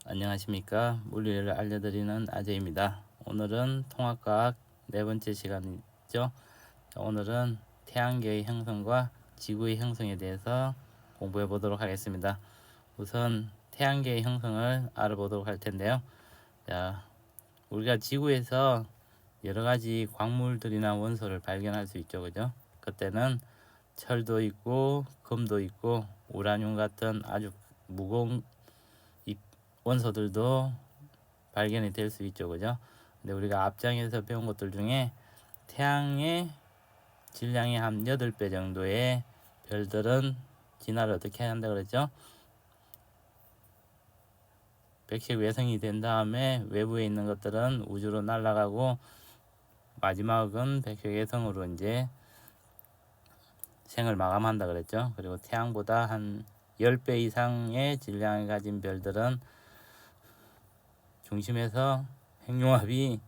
안녕하십니까. 물리를 알려드리는 아재입니다. 오늘은 통합과학 네 번째 시간이죠. 오늘은 태양계의 형성과 지구의 형성에 대해서 공부해 보도록 하겠습니다. 우선 태양계의 형성을 알아보도록 할 텐데요. 자, 우리가 지구에서 여러 가지 광물들이나 원소를 발견할 수 있죠. 그죠? 그때는 철도 있고 금도 있고 우라늄 같은 아주 무거운 원소들도 발견이 될 수 있죠. 그죠? 근데 우리가 앞장에서 배운 것들 중에 태양의 질량이 한 8배 정도의 별들은 진화를 어떻게 한다 그랬죠? 백색 외성이 된 다음에 외부에 있는 것들은 우주로 날아가고 마지막은 백색 외성으로 이제 생을 마감한다 그랬죠. 그리고 태양보다 한 10배 이상의 질량을 가진 별들은 중심에서 핵융합이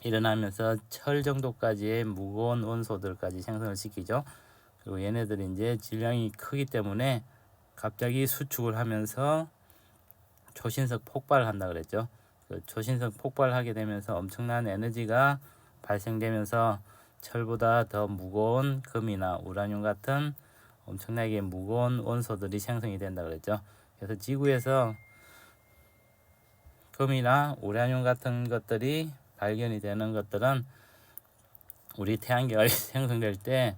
일어나면서 철 정도까지의 무거운 원소들까지 생성을 시키죠. 그리고 얘네들이 이제 질량이 크기 때문에 갑자기 수축을 하면서 초신성 폭발을 한다 그랬죠. 그 초신성 폭발하게 되면서 엄청난 에너지가 발생되면서 철보다 더 무거운 금이나 우라늄 같은 엄청나게 무거운 원소들이 생성이 된다 그랬죠. 그래서 지구에서 금이나 우라늄 같은 것들이 발견이 되는 것들은 우리 태양계가 생성될 때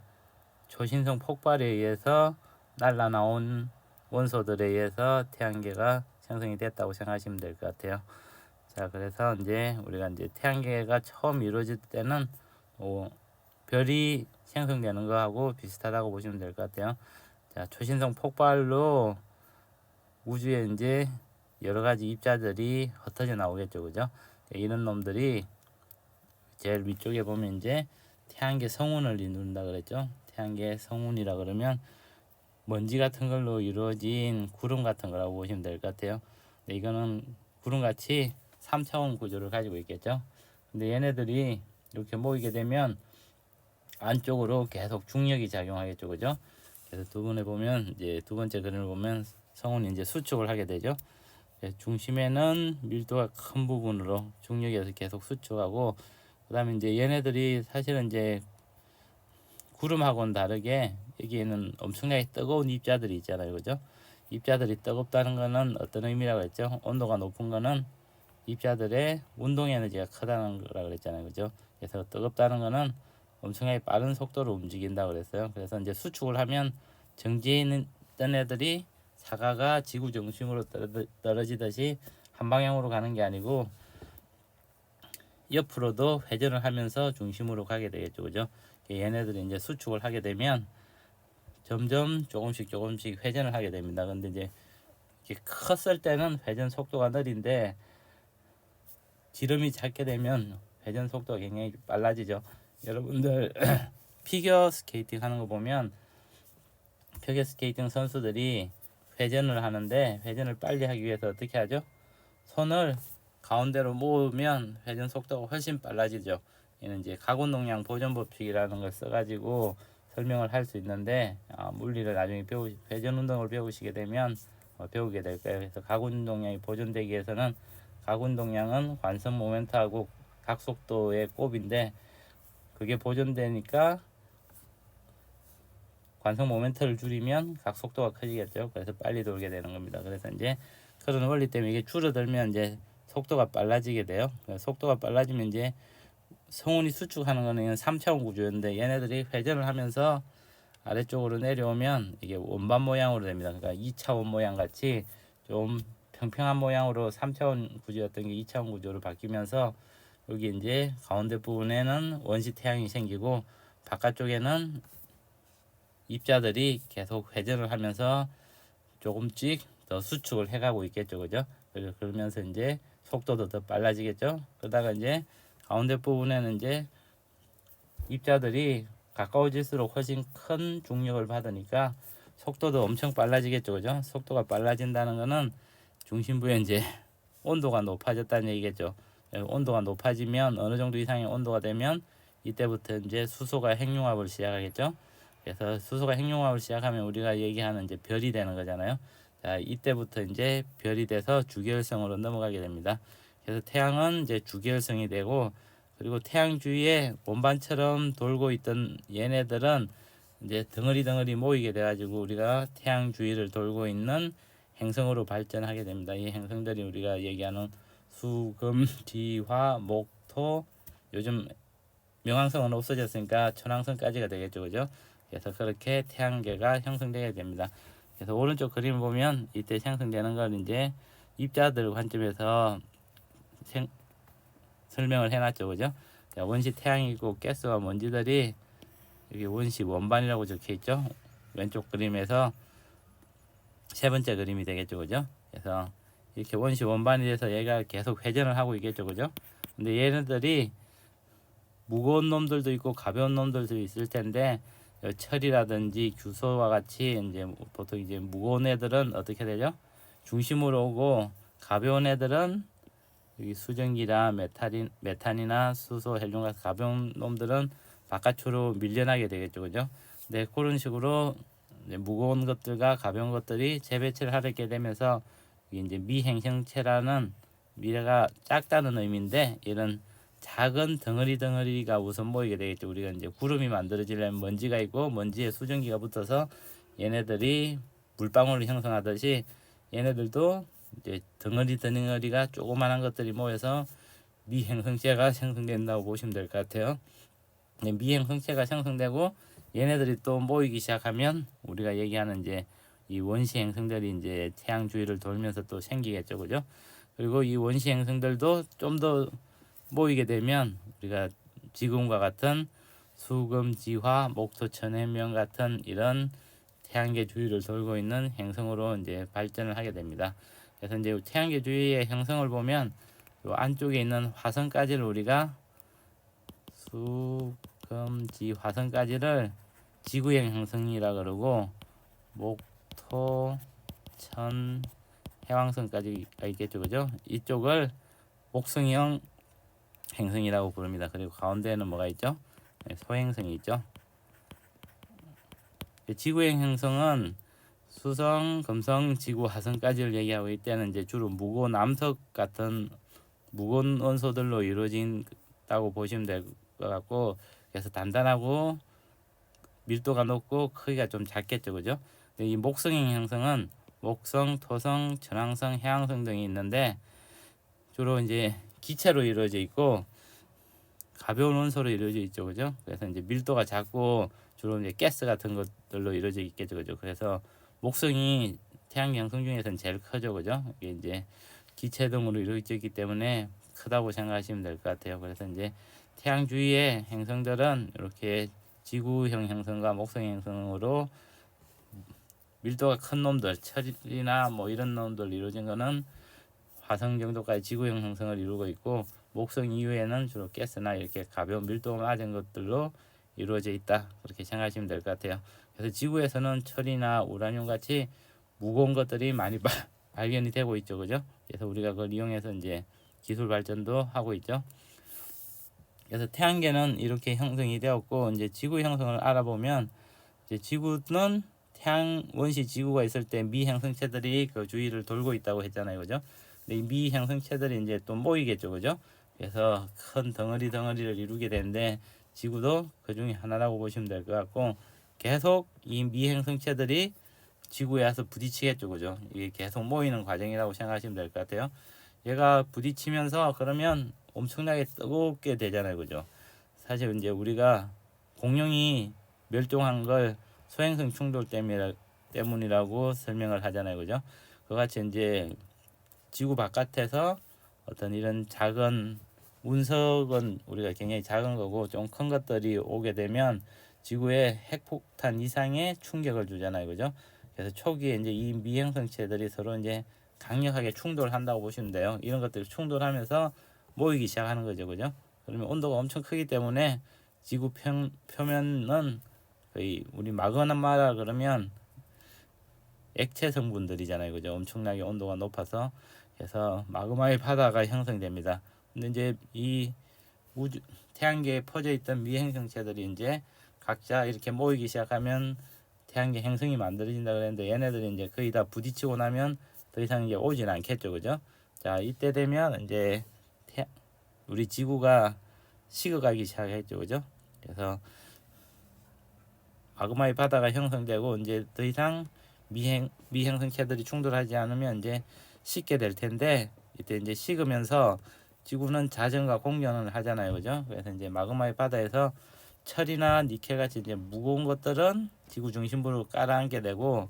초신성 폭발에 의해서 날라나온 원소들에 의해서 태양계가 생성이 됐다고 생각하시면 될 것 같아요. 자, 그래서 이제 우리가 이제 태양계가 처음 이루어질 때는 별이 생성되는 거하고 비슷하다고 보시면 될 것 같아요. 자, 초신성 폭발로 우주에 이제 여러 가지 입자들이 흩어져 나오겠죠, 그죠? 이런 놈들이 제일 위쪽에 보면 이제 태양계 성운을 이룬다 그랬죠. 태양계 성운이라 그러면 먼지 같은 걸로 이루어진 구름 같은 거라고 보시면 될 것 같아요. 근데 이거는 구름같이 3차원 구조를 가지고 있겠죠. 근데 얘네들이 이렇게 모이게 되면 안쪽으로 계속 중력이 작용하겠죠, 그죠? 그래서 두 번에 보면 이제 두 번째 그림을 보면 성운이 이제 수축을 하게 되죠. 중심에는 밀도가 큰 부분으로 중력에서 계속 수축하고, 그 다음에 이제 얘네들이 사실은 이제 구름하고는 다르게 여기에는 엄청나게 뜨거운 입자들이 있잖아요, 그죠? 입자들이 뜨겁다는 거는 어떤 의미라고 했죠? 온도가 높은 거는 입자들의 운동 에너지가 크다는 거라 그랬잖아요, 그죠? 그래서 뜨겁다는 거는 엄청나게 빠른 속도로 움직인다 그랬어요. 그래서 이제 수축을 하면 정지해 있는 애들이 사과가 지구 중심으로 떨어지듯이 한 방향으로 가는 게 아니고 옆으로도 회전을 하면서 중심으로 가게 되겠죠, 그죠? 얘네들이 이제 수축을 하게 되면 점점 조금씩 회전을 하게 됩니다. 근데 이제 이렇게 컸을 때는 회전 속도가 느린데 지름이 작게 되면 회전 속도가 굉장히 빨라지죠. 여러분들 피겨 스케이팅 하는 거 보면 피겨 스케이팅 선수들이 회전을 하는데 회전을 빨리 하기 위해서 어떻게 하죠? 손을 가운데로 모으면 회전 속도가 훨씬 빨라지죠. 얘는 이제 가군동량 보존 법칙이라는 걸 써가지고 설명을 할 수 있는데 물리를 나중에 회전 운동을 배우시게 되면 배우게 될 거예요. 그래서 가군동량이 보존되기 위해서는 가군동량은 관성 모멘트하고 각속도의 곱인데 그게 보존되니까 관성 모멘트를 줄이면 각속도가 커지겠죠. 그래서 빨리 돌게 되는 겁니다. 그래서 이제 그런 원리 때문에 이게 줄어들면 이제 속도가 빨라지게 돼요. 속도가 빨라지면 이제 성운이 수축하는 거는 3차원 구조였는데 얘네들이 회전을 하면서 아래쪽으로 내려오면 이게 원반 모양으로 됩니다. 그러니까 2차원 모양 같이 좀 평평한 모양으로 3차원 구조였던 게 2차원 구조로 바뀌면서 여기 이제 가운데 부분에는 원시 태양이 생기고 바깥쪽에는 입자들이 계속 회전을 하면서 조금씩 더 수축을 해가고 있겠죠, 그죠? 그러면서 이제 속도도 더 빨라지겠죠. 그러다가 이제 가운데 부분에는 이제 입자들이 가까워질수록 훨씬 큰 중력을 받으니까 속도도 엄청 빨라지겠죠, 그죠? 속도가 빨라진다는 거는 중심부에 이제 온도가 높아졌다는 얘기겠죠. 온도가 높아지면 어느 정도 이상의 온도가 되면 이때부터 이제 수소가 핵융합을 시작하겠죠. 그래서 수소가 핵융합을 시작하면 우리가 얘기하는 이제 별이 되는 거잖아요. 자, 이때부터 이제 별이 돼서 주계열성으로 넘어가게 됩니다. 그래서 태양은 이제 주계열성이 되고, 그리고 태양 주위에 원반처럼 돌고 있던 얘네들은 이제 덩어리 모이게 돼가지고 우리가 태양 주위를 돌고 있는 행성으로 발전하게 됩니다. 이 행성들이 우리가 얘기하는 수, 금, 지, 화, 목, 토, 요즘 명왕성은 없어졌으니까 천왕성까지가 되겠죠, 그죠? 그래서 그렇게 태양계가 형성되게 됩니다. 그래서 오른쪽 그림을 보면 이때 형성되는 걸 이제 입자들 관점에서 설명을 해놨죠, 그죠? 자, 원시 태양이고 가스와 먼지들이 여기 원시 원반이라고 적혀 있죠. 왼쪽 그림에서 세 번째 그림이 되겠죠, 그죠? 그래서 이렇게 원시 원반이 돼서 얘가 계속 회전을 하고 있겠죠, 그죠? 근데 얘네들이 무거운 놈들도 있고 가벼운 놈들도 있을 텐데, 철이라든지 규소와 같이 이제 보통 이제 무거운 애들은 어떻게 되죠? 중심으로 오고, 가벼운 애들은 여기 수증기나 메탄이나 수소, 헬륨 같은 가벼운 놈들은 바깥으로 밀려나게 되겠죠, 그죠? 네, 그런 식으로 무거운 것들과 가벼운 것들이 재배치를 하게 되면서 이제 미행성체라는, 미래가 작다는 의미인데, 이런 작은 덩어리가 우선 모이게 되겠죠. 우리가 이제 구름이 만들어지려면 먼지가 있고, 먼지에 수증기가 붙어서 얘네들이 물방울을 형성하듯이 얘네들도 이제 덩어리가 조그만한 것들이 모여서 미행성체가 형성된다고 보시면 될 것 같아요. 미행성체가 형성되고 얘네들이 또 모이기 시작하면 우리가 얘기하는 이제 이 원시 행성들이 이제 태양 주위를 돌면서 또 생기겠죠, 그죠? 그리고 이 원시 행성들도 좀 더 모이게 되면 우리가 지금과 같은 수금, 지화, 목토, 천해명 같은 이런 태양계 주위를 돌고 있는 행성으로 이제 발전을 하게 됩니다. 그래서 이제 태양계 주위의 행성을 보면 요 안쪽에 있는 화성까지를 우리가 수, 금, 지, 화성까지를 지구형 행성이라 그러고, 목, 토, 천, 해왕성까지가 있겠죠, 그죠? 이쪽을 목성형 행성이라고 부릅니다. 그리고 가운데에는 뭐가 있죠? 소행성이 있죠. 지구형 행성은 수성, 금성, 지구, 화성까지를 얘기하고 이때는 이제 주로 무거운 암석 같은 무거운 원소들로 이루어진다고 보시면 될 것 같고, 그래서 단단하고 밀도가 높고 크기가 좀 작겠죠, 그죠? 근데 이 목성형 행성은 목성, 토성, 천왕성, 해왕성 등이 있는데 주로 이제 기체로 이루어져 있고 가벼운 원소로 이루어져 있죠, 그죠? 그래서 이제 밀도가 작고 주로 이제 가스 같은 것들로 이루어져 있겠죠, 그죠? 그래서 목성이 태양계 행성 중에서는 제일 크죠, 그죠? 이게 이제 기체 등으로 이루어져 있기 때문에 크다고 생각하시면 될 것 같아요. 그래서 이제 태양 주위의 행성들은 이렇게 지구형 행성과 목성 행성으로 밀도가 큰 놈들, 철이나 뭐 이런 놈들 이루어진 거는 화성 정도까지 지구형 행성을 이루고 있고, 목성 이후에는 주로 가스나 이렇게 가벼운 밀도가 낮은 것들로 이루어져 있다, 그렇게 생각하시면 될 것 같아요. 그래서 지구에서는 철이나 우라늄 같이 무거운 것들이 많이 발견이 되고 있죠, 그죠? 그래서 우리가 그걸 이용해서 이제 기술 발전도 하고 있죠. 그래서 태양계는 이렇게 형성이 되었고, 이제 지구 형성을 알아보면 이제 지구는 태양 원시 지구가 있을 때 미행성체들이 그 주위를 돌고 있다고 했잖아요, 그죠? 근데 이 미행성체들이 이제 또 모이겠죠, 그죠? 그래서 큰 덩어리를 이루게 되는데 지구도 그 중에 하나라고 보시면 될 것 같고, 계속 이 미행성체들이 지구에 와서 부딪히겠죠, 그죠? 이게 계속 모이는 과정이라고 생각하시면 될 것 같아요. 얘가 부딪히면서 그러면 엄청나게 뜨겁게 되잖아요, 그죠? 사실 이제 우리가 공룡이 멸종한 걸 소행성 충돌 때문이라고 설명을 하잖아요, 그죠? 그같이 이제 지구 바깥에서 어떤 이런 작은 운석은 우리가 굉장히 작은 거고 좀 큰 것들이 오게 되면 지구에 핵폭탄 이상의 충격을 주잖아요, 그죠? 그래서 초기에 이제 이 미행성체들이 서로 이제 강력하게 충돌한다고 보시면 돼요. 이런 것들이 충돌하면서 모이기 시작하는 거죠, 그죠? 그러면 온도가 엄청 크기 때문에 지구 표면은 거의 우리 마그마라 그러면 액체 성분들이잖아요, 그죠? 엄청나게 온도가 높아서, 그래서 마그마의 바다가 형성됩니다. 근데 이제 이 태양계에 퍼져 있던 미행성체들이 이제 각자 이렇게 모이기 시작하면 태양계 행성이 만들어진다 그랬는데 얘네들이 이제 거의 다 부딪히고 나면 더 이상 이제 오진 않겠죠, 그죠? 자, 이때 되면 이제 우리 지구가 식어가기 시작했죠, 그죠? 그래서 마그마의 바다가 형성되고 이제 더 이상 미행성체들이 충돌하지 않으면 이제 식게 될 텐데, 이때 이제 식으면서 지구는 자전과 공전을 하잖아요, 그죠? 그래서 이제 마그마의 바다에서 철이나 니켈 같이 이제 무거운 것들은 지구 중심부로 깔아앉게 되고,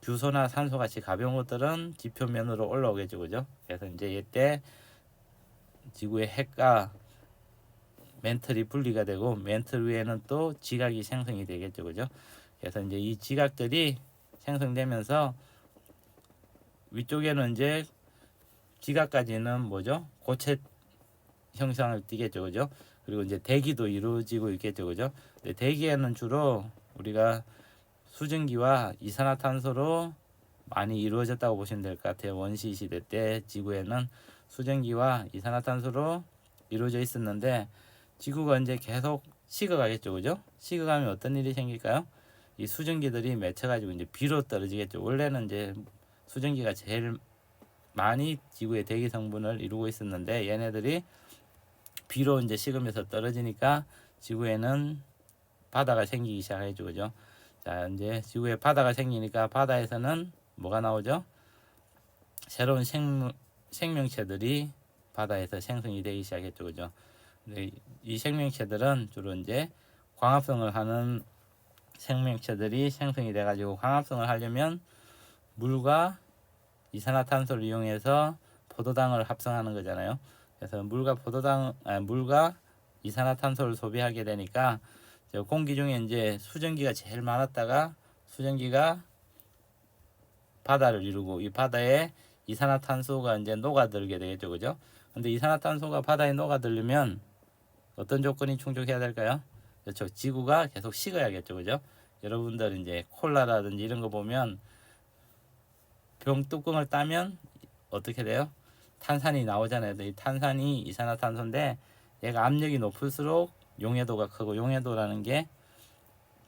규소나 산소 같이 가벼운 것들은 지표면으로 올라오겠죠, 그죠? 그래서 이제 이때 지구의 핵과 멘틀이 분리가 되고, 멘틀 위에는 또 지각이 생성이 되겠죠, 그죠? 그래서 이제 이 지각들이 생성되면서 위쪽에는 이제 지각까지는 뭐죠? 고체 형상을 띠겠죠, 그죠? 그리고 이제 대기도 이루어지고 있겠죠, 그죠? 대기에는 주로 우리가 수증기와 이산화탄소로 많이 이루어졌다고 보시면 될 것 같아요. 원시 시대 때 지구에는 수증기와 이산화탄소로 이루어져 있었는데, 지구가 이제 계속 식어가겠죠, 그죠? 식어가면 어떤 일이 생길까요? 이 수증기들이 맺혀가지고 이제 비로 떨어지겠죠. 원래는 이제 수증기가 제일 많이 지구의 대기 성분을 이루고 있었는데, 얘네들이 비로 이제 식으면서 떨어지니까 지구에는 바다가 생기기 시작했죠, 그죠? 자, 이제 지구에 바다가 생기니까 바다에서는 뭐가 나오죠? 새로운 생명체들이 바다에서 생성이 되기 시작했죠, 그죠? 근데 이 생명체들은 주로 이제 광합성을 하는 생명체들이 생성이 돼가지고, 광합성을 하려면 물과 이산화탄소를 이용해서 포도당을 합성하는 거잖아요. 그래서 물과 이산화탄소를 소비하게 되니까 공기 중에 이제 수증기가 제일 많았다가 수증기가 바다를 이루고, 이 바다에 이산화탄소가 이제 녹아들게 되겠죠, 그죠? 근데 이산화탄소가 바다에 녹아들려면 어떤 조건이 충족해야 될까요? 그렇죠. 지구가 계속 식어야겠죠, 그죠? 여러분들 이제 콜라라든지 이런 거 보면 병 뚜껑을 따면 어떻게 돼요? 탄산이 나오잖아요. 이 탄산이 이산화탄소인데, 얘가 압력이 높을수록 용해도가 크고, 용해도라는 게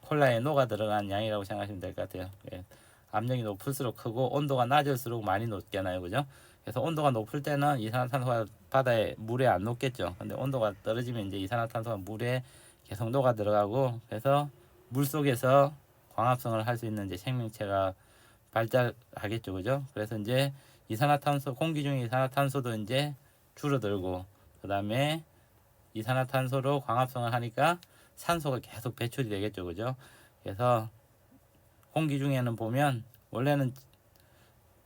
콜라에 녹아 들어간 양이라고 생각하시면 될 것 같아요. 예. 압력이 높을수록 크고 온도가 낮을수록 많이 녹잖아요, 그죠? 그래서 온도가 높을 때는 이산화탄소가 바다에 물에 안 녹겠죠. 근데 온도가 떨어지면 이제 이산화탄소가 물에 계속 녹아 들어가고, 그래서 물 속에서 광합성을 할 수 있는 이제 생명체가 발달하겠죠, 그죠? 그래서 이제 이산화탄소, 공기 중에 이산화탄소도 이제 줄어들고, 그 다음에 이산화탄소로 광합성을 하니까 산소가 계속 배출이 되겠죠, 그죠? 그래서 공기 중에는 보면 원래는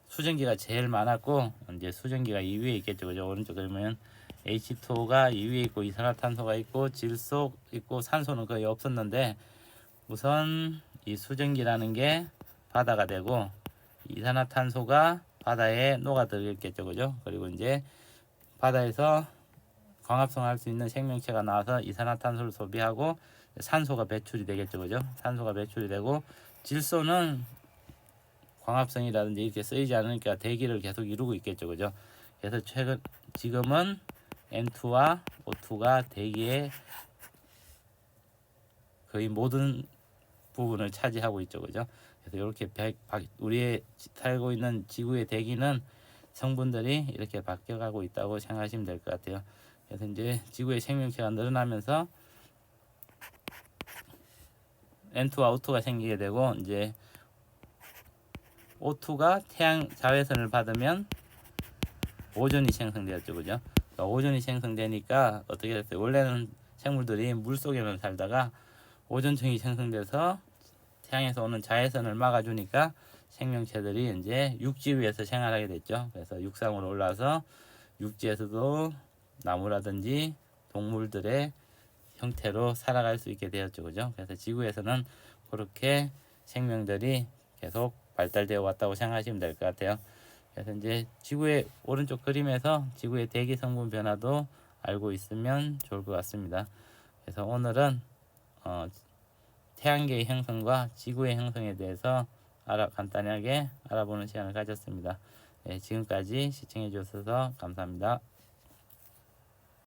수증기가 제일 많았고, 이제 수증기가 2위에 있겠죠, 그죠? 오른쪽 그러면 H2O가 2위에 있고, 이산화탄소가 있고, 질소 있고, 산소는 거의 없었는데, 우선 이 수증기라는 게 바다가 되고, 이산화탄소가 바다에 녹아들겠죠, 그죠? 그리고 이제 바다에서 광합성할 수 있는 생명체가 나와서 이산화탄소를 소비하고 산소가 배출이 되겠죠, 그죠? 산소가 배출이 되고, 질소는 광합성이라든지 이렇게 쓰이지 않으니까 대기를 계속 이루고 있겠죠, 그죠? 그래서 지금은 N2와 O2가 대기의 거의 모든 부분을 차지하고 있죠, 그죠? 그래서 이렇게 우리의 살고 있는 지구의 대기는 성분들이 이렇게 바뀌어가고 있다고 생각하시면 될 것 같아요. 그래서 이제 지구의 생명체가 늘어나면서 N2와 O2가 생기게 되고, 이제 O2가 태양 자외선을 받으면 오존이 생성되었죠, 그죠? 그러니까 오존이 생성되니까 어떻게 됐어요? 원래는 생물들이 물 속에만 살다가 오존층이 생성돼서 태양에서 오는 자외선을 막아주니까 생명체들이 이제 육지 위에서 생활하게 됐죠. 그래서 육상으로 올라서 육지에서도 나무라든지 동물들의 형태로 살아갈 수 있게 되었죠, 그죠? 그래서 지구에서는 그렇게 생명들이 계속 발달되어 왔다고 생각하시면 될 것 같아요. 그래서 이제 지구의 오른쪽 그림에서 지구의 대기 성분 변화도 알고 있으면 좋을 것 같습니다. 그래서 오늘은 태양계의 형성과 지구의 형성에 대해서 간단하게 알아보는 시간을 가졌습니다. 네, 지금까지 시청해 주셔서 감사합니다.